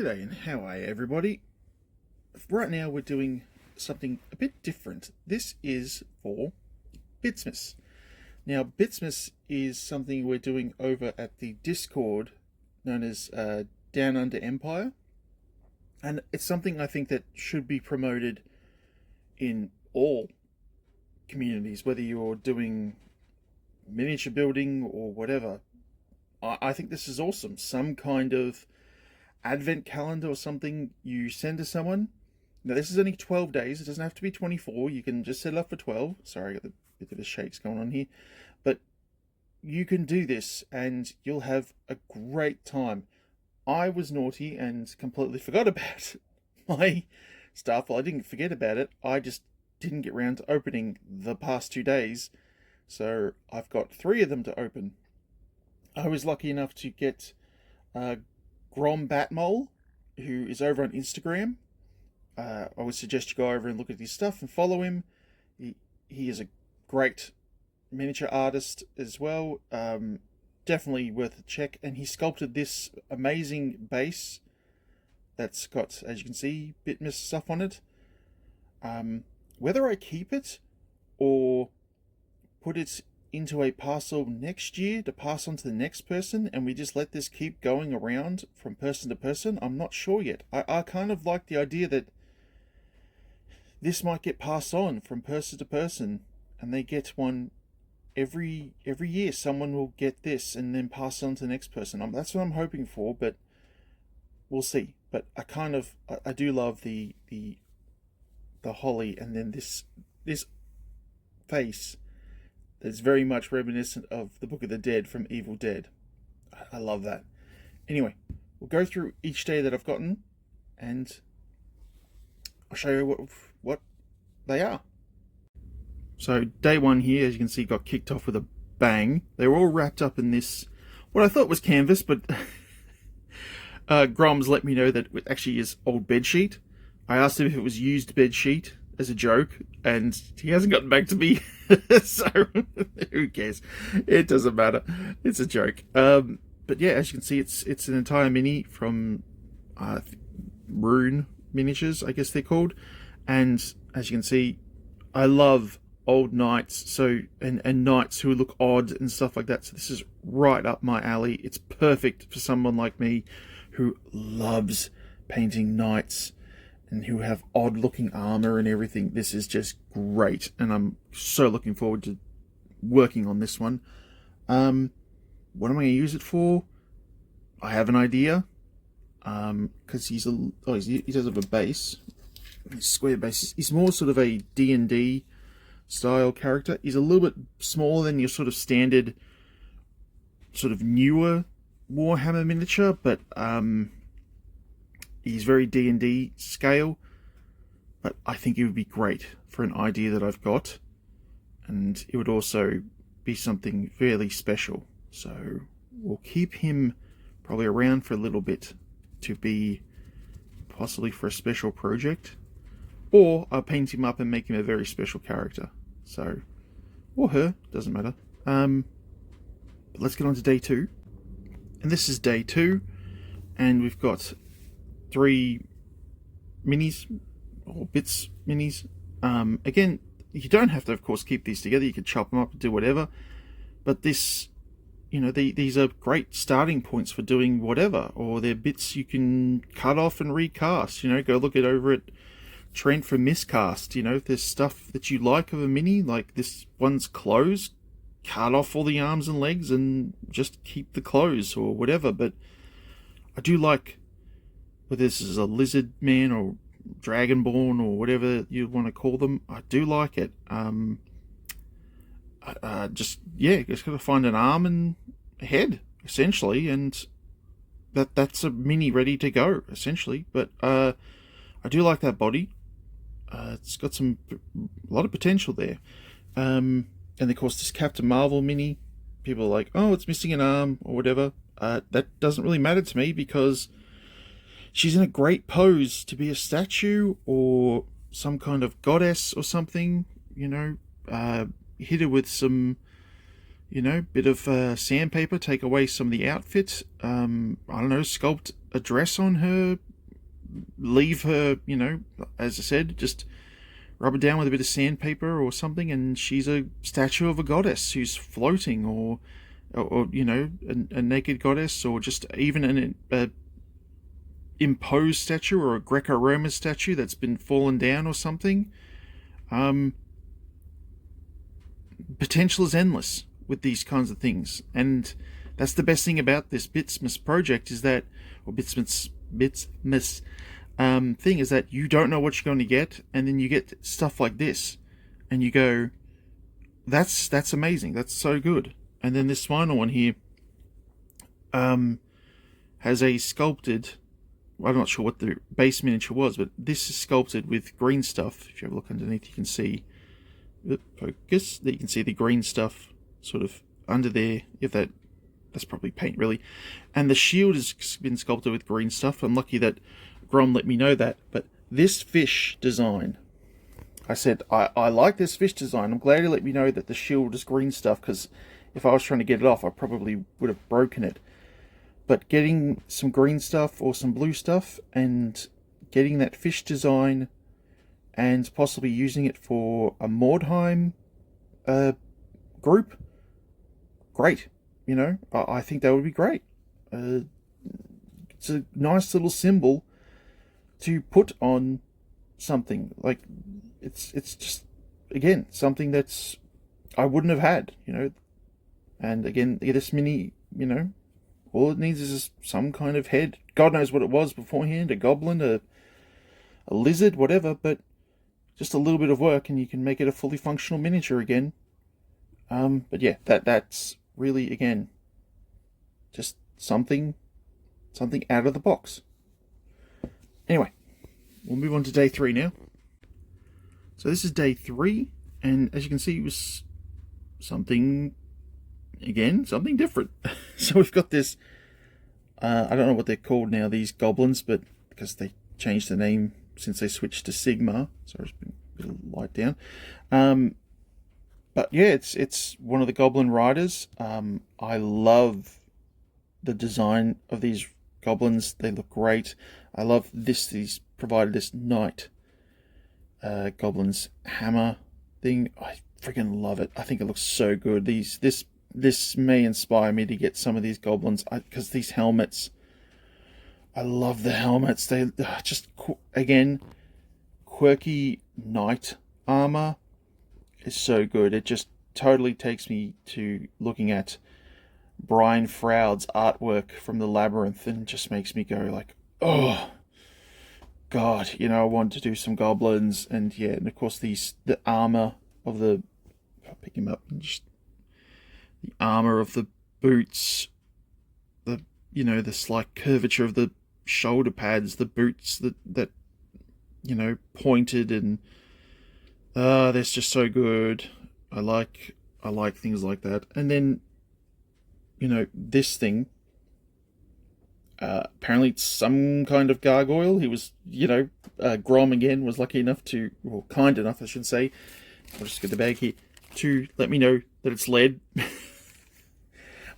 G'day and how are you, everybody? Right now we're doing something a bit different. This is for Bitsmas. Now Bitsmas is something we're doing over at the Discord known as Down Under Empire, and it's something I think that should be promoted in all communities, whether you're doing miniature building or whatever. I think this is awesome. Some kind of advent calendar or something you send to someone. Now this is only 12 days. It doesn't have to be 24. You can just set it up for 12. Sorry, I got a bit of a shakes going on here. But you can do this and you'll have a great time. I was naughty and completely forgot about my stuff. Well, I didn't forget about it. I just didn't get around to opening the past 2 days. So I've got 3 of them to open. I was lucky enough to get Grombatmole, who is over on Instagram. I would suggest you go over and look at his stuff and follow him. He is a great miniature artist as well. Definitely worth a check. And he sculpted this amazing base that's got, as you can see, Bitmas stuff on it. Whether I keep it or put it into a parcel next year to pass on to the next person and we just let this keep going around from person to person, I'm not sure yet. I kind of like the idea that this might get passed on from person to person and they get one every year. Someone will get this and then pass it on to the next person. That's what I'm hoping for, but we'll see. But I do love the holly, and then this face that's very much reminiscent of the Book of the Dead from Evil Dead. I love that. Anyway, we'll go through each day that I've gotten and I'll show you what they are. So day 1 here, as you can see, got kicked off with a bang. They were all wrapped up in this, what I thought was canvas, but Groms let me know that it actually is old bedsheet. I asked him if it was used bedsheet as a joke, and he hasn't gotten back to me. So who cares? It doesn't matter. It's a joke. But yeah, as you can see, it's an entire mini from Rune Miniatures, I guess they're called. And as you can see, I love old knights, and knights who look odd and stuff like that. So this is right up my alley. It's perfect for someone like me who loves painting knights and who have odd looking armor and everything. This is just great, and I'm so looking forward to working on this one. What am I going to use it for? I have an idea. Because he does have a base, a square base. He's more sort of a D&D style character. He's a little bit smaller than your sort of standard, sort of newer Warhammer miniature, but he's very D&D scale, but I think it would be great for an idea that I've got, and it would also be something fairly special. So we'll keep him probably around for a little bit to be possibly for a special project, or I'll paint him up and make him a very special character. So, or her, doesn't matter. But let's get on to day 2. And this is day 2, and we've got 3 minis, or bits minis. Again, you don't have to, of course, keep these together. You can chop them up and do whatever. But this, these are great starting points for doing whatever. Or they're bits you can cut off and recast. Go look it over at Trent for Miscast. If there's stuff that you like of a mini, like this one's clothes, cut off all the arms and legs and just keep the clothes or whatever. But I do like, whether this is a lizard man or dragonborn or whatever you want to call them, I do like it. Just got to find an arm and a head, essentially, and that's a mini ready to go, essentially. But I do like that body. It's got a lot of potential there. And of course, this Captain Marvel mini, people are like, oh, it's missing an arm or whatever. That doesn't really matter to me because she's in a great pose to be a statue or some kind of goddess or something. Hit her with some, bit of sandpaper, take away some of the outfit. I don't know, sculpt a dress on her, leave her, you know, as I said, just rub it down with a bit of sandpaper or something, and she's a statue of a goddess who's floating, or you know, a naked goddess, or just even a imposed statue, or a Greco-Roman statue that's been fallen down or something. Potential is endless with these kinds of things, and that's the best thing about this Bitsmas project, is that, or Bitsmas thing, is that you don't know what you're going to get, and then you get stuff like this, and you go, that's amazing, that's so good. And then this final one here has a sculpted, I'm not sure what the base miniature was, but this is sculpted with green stuff. If you have a look underneath, you can see, focus, that you can see the green stuff sort of under there. If that's probably paint, really. And the shield has been sculpted with green stuff. I'm lucky that Grom let me know that. But this fish design, I said, I like this fish design. I'm glad he let me know that the shield is green stuff, because if I was trying to get it off, I probably would have broken it. But getting some green stuff or some blue stuff, and getting that fish design, and possibly using it for a Mordheim group, great. You know, I think that would be great. It's a nice little symbol to put on something. Like, it's just, again, something that's I wouldn't have had, you know. And again, this mini, you know, all it needs is some kind of head. God knows what it was beforehand, a goblin, a lizard, whatever, but just a little bit of work and you can make it a fully functional miniature again. But yeah, that's really, again, just something out of the box. Anyway, we'll move on to day 3 now. So this is day 3, and as you can see, it was something different. So we've got this, I don't know what they're called now, these goblins, but because they changed the name since they switched to Sigma. Sorry, it's been a bit of light down. But yeah, it's one of the goblin riders. I love the design of these goblins. They look great. I love this. He's provided this knight goblin's hammer thing. I freaking love it. I think it looks so good. This may inspire me to get some of these goblins, because these helmets, I love the helmets. They just, again, quirky knight armor is so good. It just totally takes me to looking at Brian Froud's artwork from the Labyrinth, and just makes me go like, oh God, you know, I want to do some goblins. And yeah, and of course the armor of the, I'll pick him up, and just the armor of the boots, the, you know, the slight curvature of the shoulder pads, the boots that you know, pointed, and that's just so good. I like things like that. And then, you know, this thing, apparently it's some kind of gargoyle. He was, you know, Grom again was lucky enough to, well, kind enough, I should say. I'll just get the bag here to let me know that it's lead.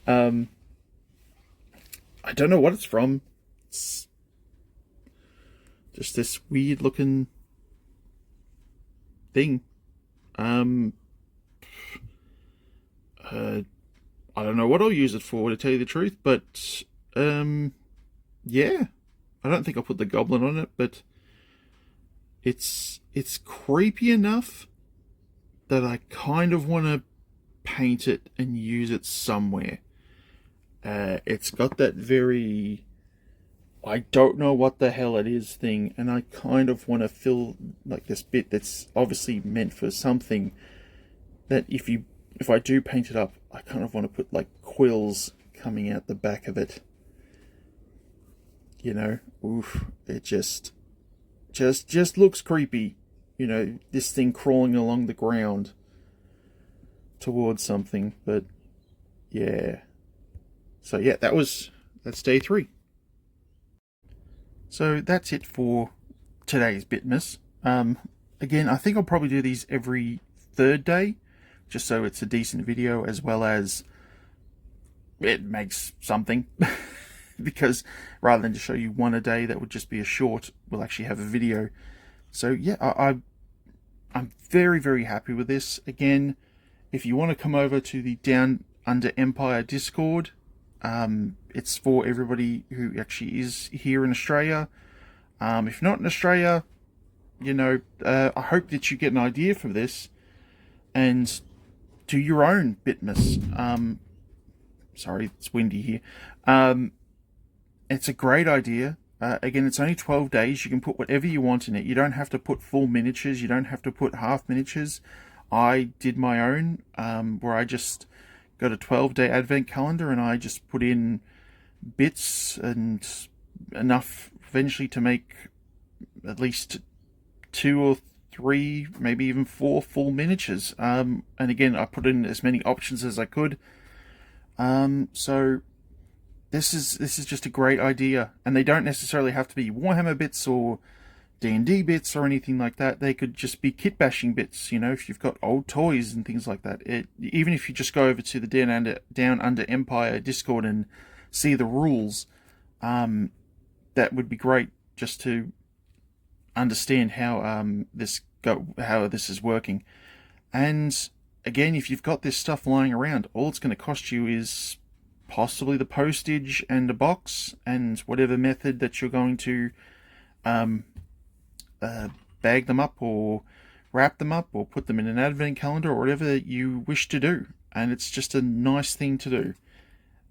I don't know what it's from. It's just this weird looking thing. I don't know what I'll use it for, to tell you the truth, but yeah, I don't think I'll put the goblin on it, but it's creepy enough that I kind of want to paint it and use it somewhere. It's got that very, I don't know what the hell it is thing, and I kind of want to fill like this bit that's obviously meant for something, that if I do paint it up, I kind of want to put like quills coming out the back of it. You know, oof, it just looks creepy. You know, this thing crawling along the ground towards something. But yeah, so yeah, that's day 3. So that's it for today's Bitmas. Again, I think I'll probably do these every 3rd day, just so it's a decent video, as well as it makes something. because rather than just show you one a day, that would just be a short. We'll actually have a video. So yeah, I'm very, very happy with this. Again, if you want to come over to the Down Under Empire Discord, it's for everybody who actually is here in Australia. If not in Australia, I hope that you get an idea from this and do your own Bitmas. Sorry, it's windy here. It's a great idea. Again, it's only 12 days. You can put whatever you want in it. You don't have to put full miniatures. You don't have to put half miniatures. I did my own, where I just got a 12-day advent calendar and I just put in bits and enough eventually to make at least 2 or 3, maybe even 4 full miniatures. And again, I put in as many options as I could. So this is just a great idea, and they don't necessarily have to be Warhammer bits or D&D bits or anything like that. They could just be kit bashing bits, if you've got old toys and things like that. Even if you just go over to the Down Under Empire Discord and see the rules, that would be great just to understand how this is working. And again, if you've got this stuff lying around, all it's going to cost you is possibly the postage and a box and whatever method that you're going to bag them up or wrap them up or put them in an advent calendar or whatever you wish to do. And it's just a nice thing to do.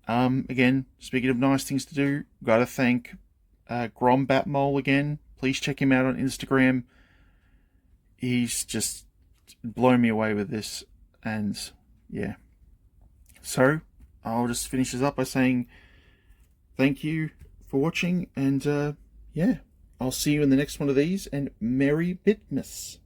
Again, speaking of nice things to do, got to thank Grombatmole again. Please check him out on Instagram. He's just blown me away with this. And yeah. So I'll just finish this up by saying thank you for watching. And yeah, I'll see you in the next one of these. And Merry Bitmas.